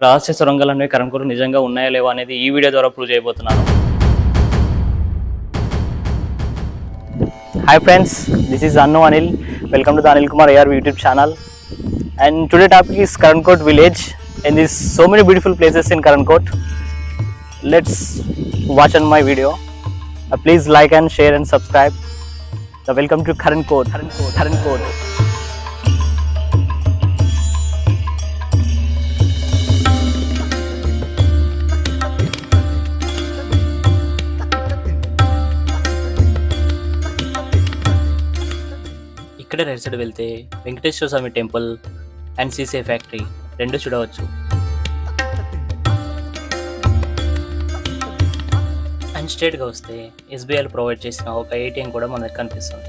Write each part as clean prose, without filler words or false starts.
రహస్య సొరంగాలు అనేవి కరంకోట్లో నిజంగా ఉన్నాయా లేవా అనేది ఈ వీడియో ద్వారా ప్రూవ్ చేయబోతున్నాను. Hi friends, this is Annu Anil. Welcome to the Anil Kumar AR YouTube channel. And today topic is Karankot village, and there's so many beautiful places in Karankot. Let's watch on my video. Please like and share and subscribe. So welcome to Karankot. ఇక్కడ right side వెళ్తే వెంకటేశ్వర స్వామి temple and సీసే factory రెండు చూడవచ్చు. And స్ట్రేట్గా వస్తే ఎస్బీఐలో provide చేసిన ఒక ATM కూడా మనకు కనిపిస్తుంది.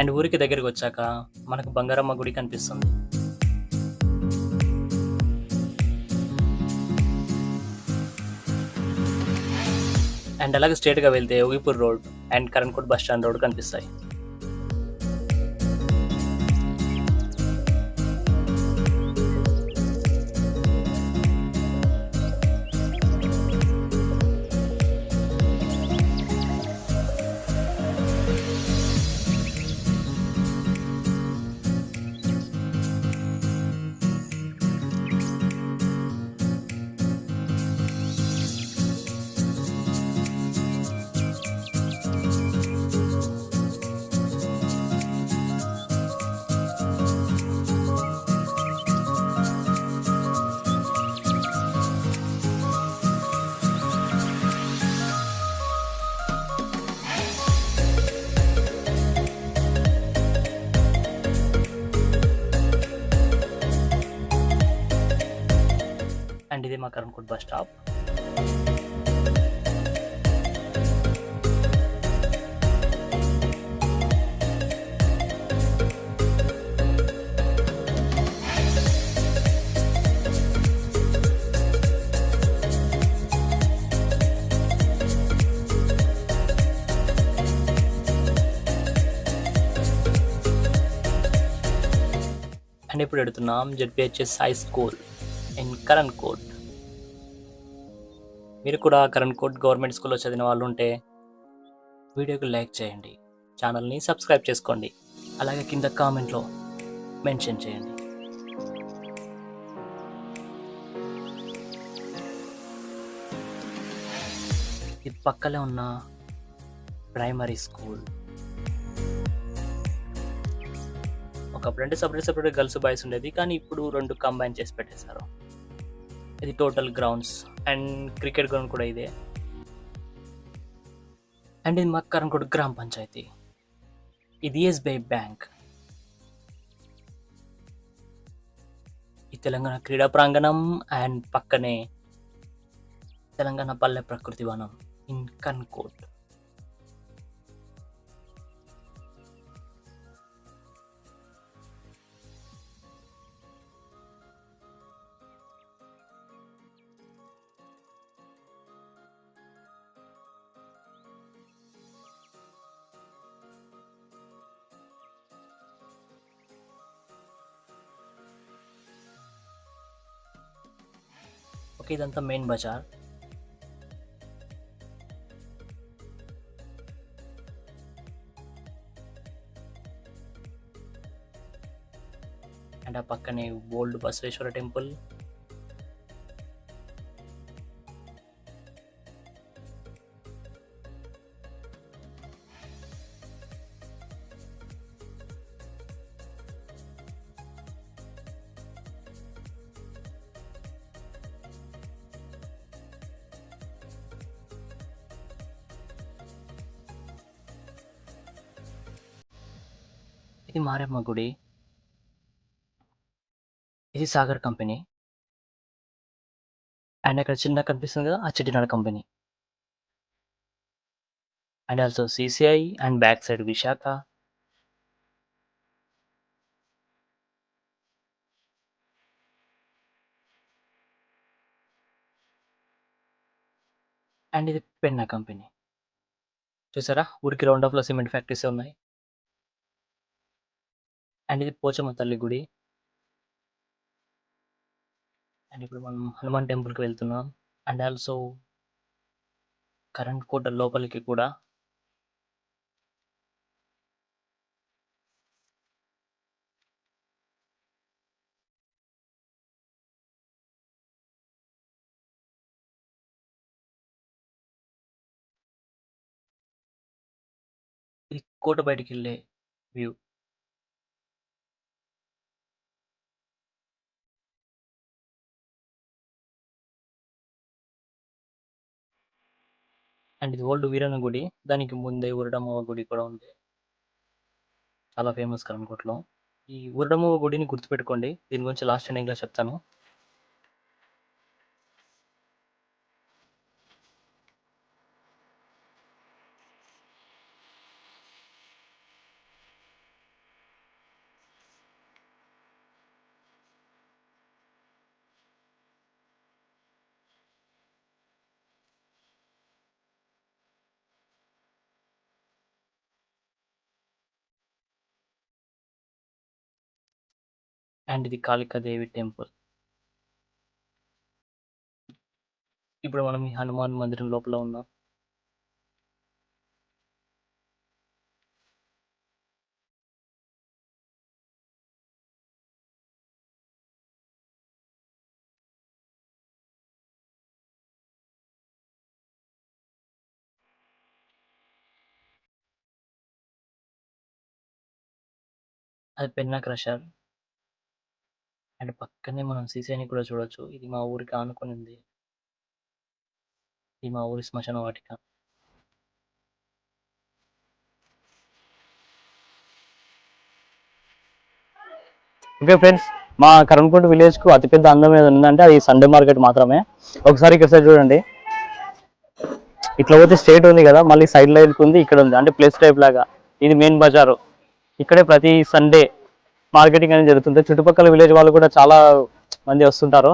అండ్ ఊరికి దగ్గరికి వచ్చాక మనకు బంగారమ్మ గుడి కనిపిస్తుంది. అండ్ అలాగే స్ట్రేట్గా వెళ్తే Ogipur road and Karankot bus stand road కనిపిస్తాయి. అండ్ ఇది మా కరణ్కోట్ బస్ స్టాప్. అండ్ ఇప్పుడు వెళుతున్నాం ZPHS high school in Karankot. మీరు కూడా కరణ్కోట్ గవర్నమెంట్ స్కూల్లో చదివిన వాళ్ళు ఉంటే వీడియోకి లైక్ చేయండి, ఛానల్ని సబ్స్క్రైబ్ చేసుకోండి, అలాగే కింద కామెంట్లో మెన్షన్ చేయండి. ఇది పక్కనే ఉన్న ప్రైమరీ స్కూల్. ఒకప్పుడంటే సపరేట్ గర్ల్స్ బాయ్స్ ఉండేది, కానీ ఇప్పుడు రెండు కంబైన్ చేసి పెట్టేశారు. ఇది total grounds and cricket ground కూడా ఇదే. అండ్ ఇది మా కరణ్కోట్ గ్రామ పంచాయతీ. ఇది ఎస్బీఐ బ్యాంక్. ఈ తెలంగాణ క్రీడా ప్రాంగణం అండ్ పక్కనే తెలంగాణ పల్లె ప్రకృతి వనం ఇన్ కరణ్కోట్. ఓకే, ఇదంతా మెయిన్ బజార్. అండ్ ఆ పక్కనే ఓల్డ్ బసవేశ్వర టెంపుల్. ఇది మారెమ్మ గుడి. ఇది సాగర్ కంపెనీ. అండ్ అక్కడ చిన్న కనిపిస్తుంది కదా, ఆ Chettinad company. And also CCI and back side Visakha. And ఇది పెన్నా కంపెనీ. చూసారా, ఊరికి రౌండ్ ఆఫ్లో సిమెంట్ ఫ్యాక్టరీస్ ఉన్నాయి. అండ్ ఇది పోచమ్మ తల్లి గుడి. అండ్ ఇప్పుడు మనం హనుమాన్ టెంపుల్కి వెళ్తున్నాం. అండ్ ఆల్సో కరెంట్ కోట లోపలికి కూడా. ఇది కోట బయటికి వెళ్ళే వ్యూ. అండ్ ఇది ఓల్డ్ వీరన్న గుడి. దానికి ముందే ఉరడమ్మ గుడి కూడా ఉంది, చాలా ఫేమస్ కరంకోట్లో. ఈ ఉరడమ్మ గుడిని గుర్తుపెట్టుకోండి, దీని గురించి లాస్ట్ ఎండింగ్లో చెప్తాను. అండ్ ఇది కాళికాదేవి టెంపుల్. ఇప్పుడు మనం ఈ హనుమాన్ మందిరం లోపల ఉన్నాం. అది పెన్నా క్రషర్. అండ్ పక్కనే మనం సీసీని కూడా చూడొచ్చు. ఇది మా ఊరికి ఆనుకొని ఉంది. ఇది మా ఊరి శ్మశాన వాటిక. ఓకే ఫ్రెండ్స్, మా కరంకోట విలేజ్కు అతిపెద్ద అందం ఏది ఉందంటే అది సండే మార్కెట్ మాత్రమే. ఒకసారి ఇక్కడ సైడ్ చూడండి, ఇట్లా పోతే స్ట్రేట్ ఉంది కదా, మళ్ళీ సైడ్ లైన్ ఉంది, ఇక్కడ ఉంది, అంటే ప్లేస్ టైప్ లాగా. ఇది మెయిన్ బజారు. ఇక్కడే ప్రతి సండే మార్కెటింగ్ అనేది జరుగుతుంది. చుట్టుపక్కల విలేజ్ వాళ్ళు కూడా చాలా మంది వస్తుంటారు.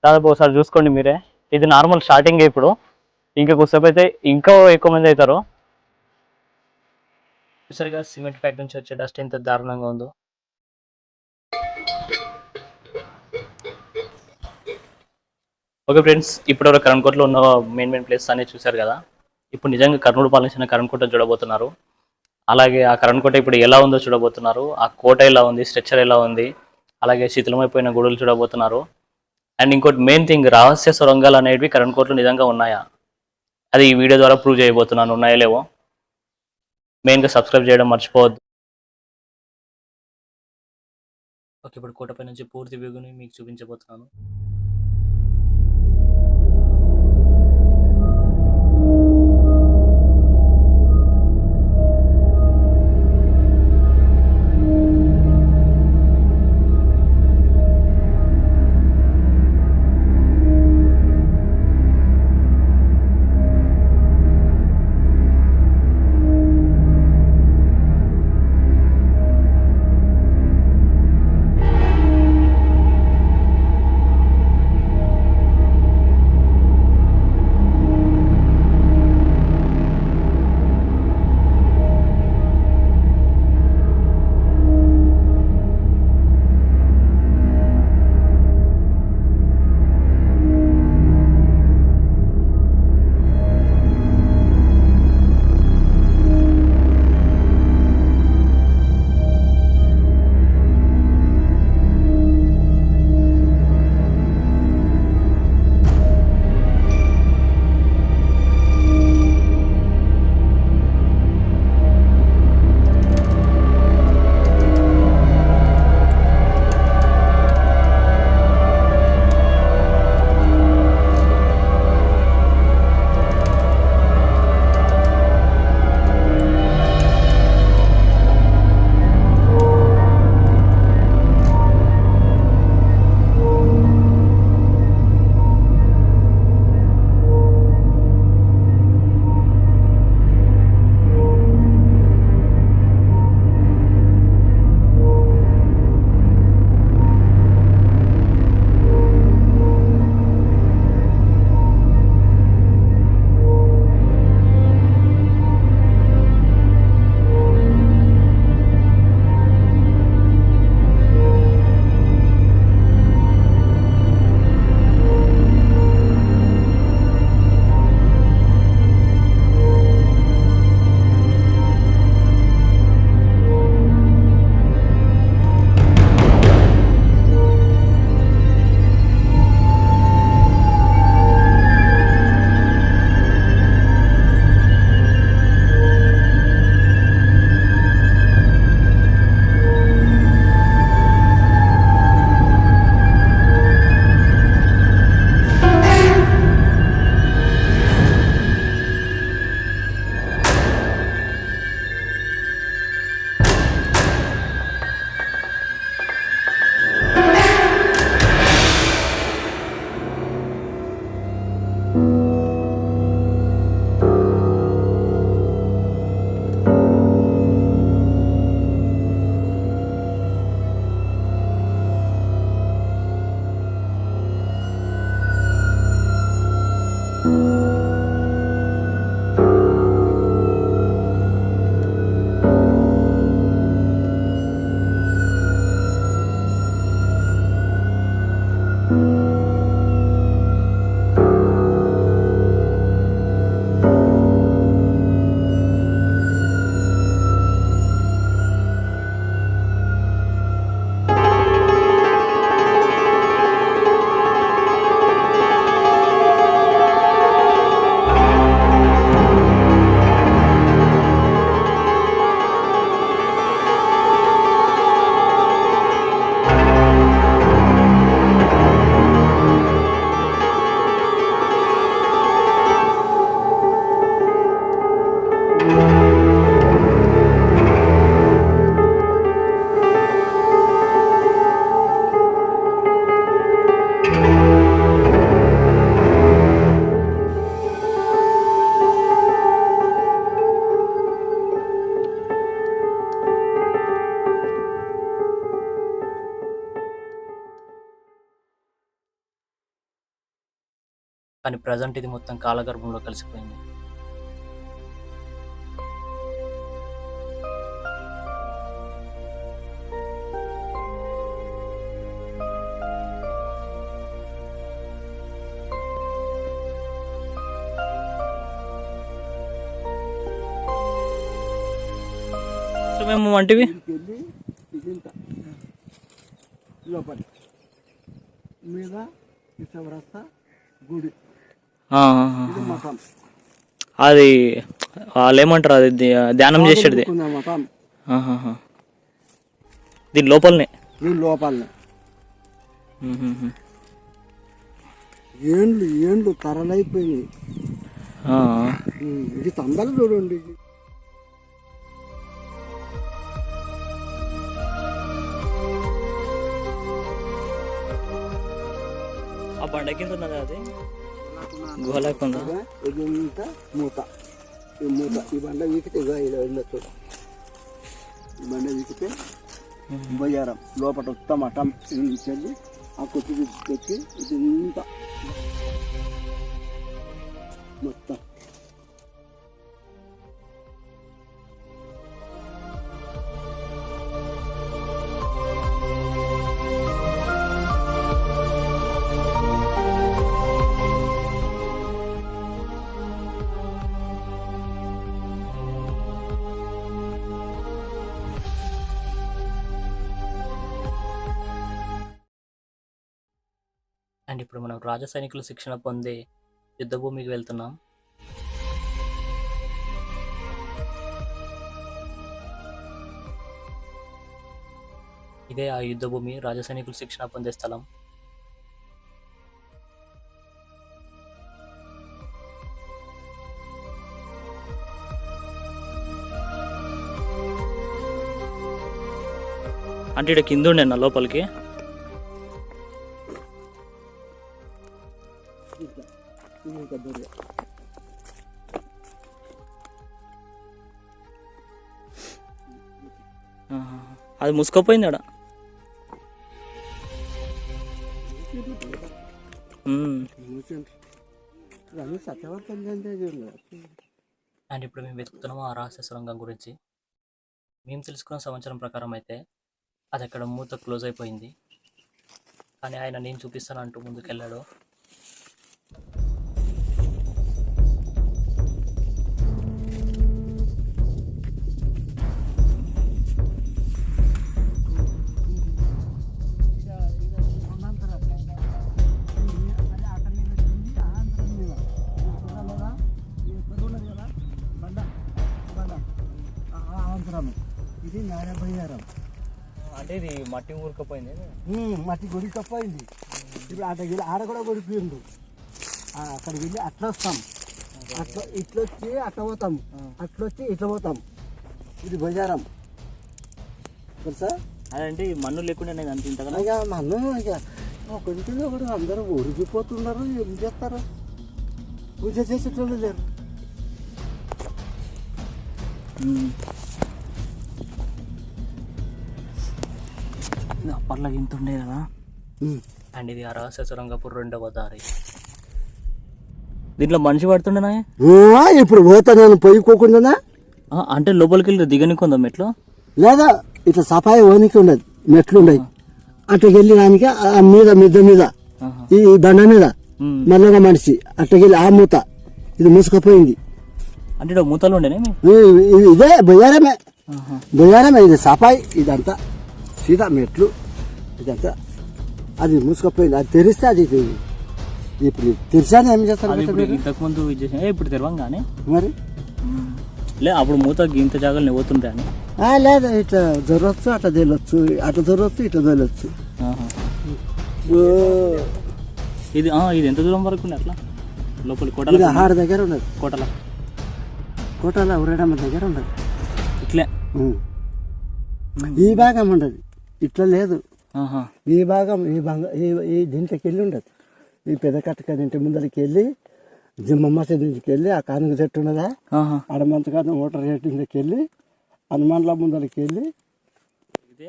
దాదాపు ఒకసారి చూసుకోండి మీరే. ఇది నార్మల్ స్టార్టింగ్, ఇప్పుడు ఇంకా కొద్దిసేపు అయితే ఇంకా ఎక్కువ మంది అవుతారు. చూసారుగా సిమెంట్ ఫ్యాక్టరీ నుంచి వచ్చే డస్ట్ ఎంత దారుణంగా ఉందో. ఓకే ఫ్రెండ్స్, ఇప్పుడు కరణ్కోట్లో ఉన్న మెయిన్ ప్లేస్ అనేది చూశారు కదా. ఇప్పుడు నిజంగా కర్నూలు పాలించిన కరణ్కోట చూడబోతున్నారు. అలాగే ఆ కరణ్కోట ఇప్పుడు ఎలా ఉందో చూడబోతున్నారు. ఆ కోట ఎలా ఉంది, స్ట్రక్చర్ ఎలా ఉంది, అలాగే శిథిలమైపోయిన గుడులు చూడబోతున్నారు. అండ్ ఇంకోటి మెయిన్ థింగ్, రహస్య సొరంగాలు అనేవి కరణ్కోట్లో నిజంగా ఉన్నాయా, అది ఈ వీడియో ద్వారా ప్రూవ్ చేయబోతున్నాను, ఉన్నాయో లేవో. మెయిన్గా సబ్స్క్రైబ్ చేయడం మర్చిపోవద్దు. ఓకే, ఇప్పుడు కోటపై నుంచి పూర్తి వ్యూని మీకు చూపించబోతున్నాను. కానీ ప్రజెంట్ ఇది మొత్తం కాలగర్భంలో కలిసిపోయింది. సో మేము వంటివి లోపల మీద ఇసవరస్త గుడి మఠం. అది వాళ్ళు ఏమంటారు, అది ధ్యానం చేసేది మఠం దీని లోపలనే. లోపలనే ఏండ్లు కర్రలైపోయినాయి. ఇది తందలు చూడండి. ఆ బండ కింద ఉన్నది అది గుహలేకుండా ఇదంతా మూత. ఈ మూత ఈ బండ వీకితే వెళ్ళొచ్చు. ఈ బండ వీకితే బయ్యారం లోపల ఉత్తమ మఠం వెళ్ళి ఆ కొద్ది పెట్టి ఇది ఇంత మొత్తం. అండ్ ఇప్పుడు మనం రాజ సైనికులు శిక్షణ పొందే యుద్ధభూమికి వెళ్తున్నాం. ఇదే ఆ యుద్ధభూమి, రాజ సైనికులు శిక్షణ పొందే స్థలం. అంటే ఇక్కడ కింద ఉండే నా లోపలికి అది ముసుకపోయింది ఆడ. అండ్ ఇప్పుడు మేము వెతుకుతున్నాము ఆ రహస్య సొరంగం గురించి. మేము తెలుసుకున్న సమాచారం ప్రకారం అయితే అది అక్కడ మూత క్లోజ్ అయిపోయింది, కానీ ఆయన నేను చూపిస్తాను అంటూ ముందుకెళ్ళాడు. ఇది నారబయ్యారం. అంటే ఇది మట్టి ఊరుకపోయింది, మట్టి గొడికపోయింది. ఇప్పుడు అటకెళ్ళి ఆడ కూడా గొడిపోయిండు. అక్కడికి వెళ్ళి అట్లా వస్తాం, అట్లా ఇట్లా వచ్చి అట్లా పోతాం, అట్లా వచ్చి ఇట్లా పోతాం. ఇది బజారం తెలుసా? అదంటే మన్ను లేకుండా అంత కదా. ఇక మన్ను ఇక ఒకటి ఒకటి అందరూ ఒరిగిపోతున్నారు. ఏం చేస్తారు? పూజ చేసేటోళ్ళు లేరు. అప్పట్లో ఇంత ఉండే కదా. అండ్ ఇది ఆ రహస్య సొరంగపు 2వ దారి. దీంట్లో మనిషి పడుతుండేనా? ఇప్పుడు పోతా నేను పోయికోకుండా. అంటే లోపలికి వెళ్ళి దిగనికుందా మెట్లు? లేదా ఇట్లా సఫాయి ఓనికి ఉండదు, మెట్లు ఉండవు. అట్లకి వెళ్ళినానికి ఆ మీద మిద్ద మీద ఈ బండ మీద మళ్ళీ మనిషి అట్లకెళ్ళి ఆ మూత ఇది మూసుకపోయింది. అంటే మూతలు ఉండేనే ఇదే బొయ్యారమే. బొయ్యారమే ఇది సఫాయి. ఇదంతా సీదా మెట్లు ఇదంతా అది మూసుకపోయింది. అది తెరిస్తే అది ఇప్పుడు తెరిచాను ఏం చేస్తాను. ఇంతకుముందు ఇప్పుడు తెరవంగానే మరి లే అప్పుడు మూత ఇంత జాగాలు నివ్వుతుంటే అని లేదా ఇట్లా జరగచ్చు, అట్లా తేలొచ్చు, అట్లా జరగచ్చు, ఇట్లా తేలొచ్చు. ఇది ఇది ఎంత దూరం వరకు ఉంది అట్లా లోపలి కోటల ఆడ దగ్గర ఉన్నది. కోటల ఉరేడమ్మ దగ్గర ఉండదు. ఇట్లే ఈ భాగం ఉండదు, ఇట్లా లేదు. ఈ భాగం ఈ దీంట్లోకి వెళ్ళి ఉండదు. ఈ పెద్ద కట్టక ఇంటి ముందరికి వెళ్ళి జిమ్మమ్మ చెట్టుకి వెళ్ళి ఆ కానుక చెట్టు ఉన్నదా ఆడ మంచకాలం ఓటర్ చెట్టు దగ్గరికి వెళ్ళి హనుమాన్ల ముందరికి వెళ్ళి ఇదే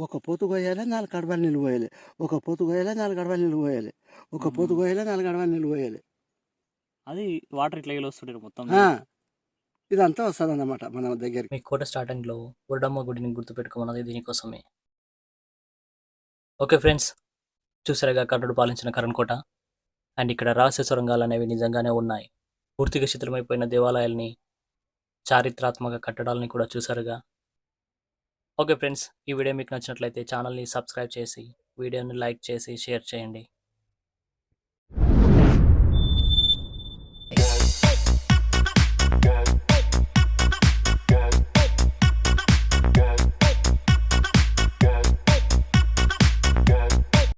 ఒక పోతు కోయాలి 4 కడవలు నీళ్ళు పోయాలి, ఒక పోతు కోయాలి 4 కడవలు నీళ్ళు పోయాలి, ఒక పోతు కోయాలి 4 కడవలు నీళ్ళు పోయాలి. అది వాటర్ ఇట్లా వస్తుంటారు మొత్తం. ఇదంతా వస్తుంది అన్నమాట మన దగ్గరికి. మీ కోట స్టార్టింగ్లో ఉరడమ్మ గుడిని గుర్తుపెట్టుకోమన్నది దీనికోసమే. ఓకే ఫ్రెండ్స్, చూసారుగా కర్ణుడు పాలించిన కరణ్కోట. అండ్ ఇక్కడ రహస్య సొరంగాలు అనేవి నిజంగానే ఉన్నాయి. పూర్తిగా శిథిలమైపోయిన దేవాలయాల్ని, చారిత్రాత్మక కట్టడాలని కూడా చూసారుగా. ఓకే ఫ్రెండ్స్, ఈ వీడియో మీకు నచ్చినట్లయితే ఛానల్ని సబ్స్క్రైబ్ చేసి వీడియోని లైక్ చేసి షేర్ చేయండి.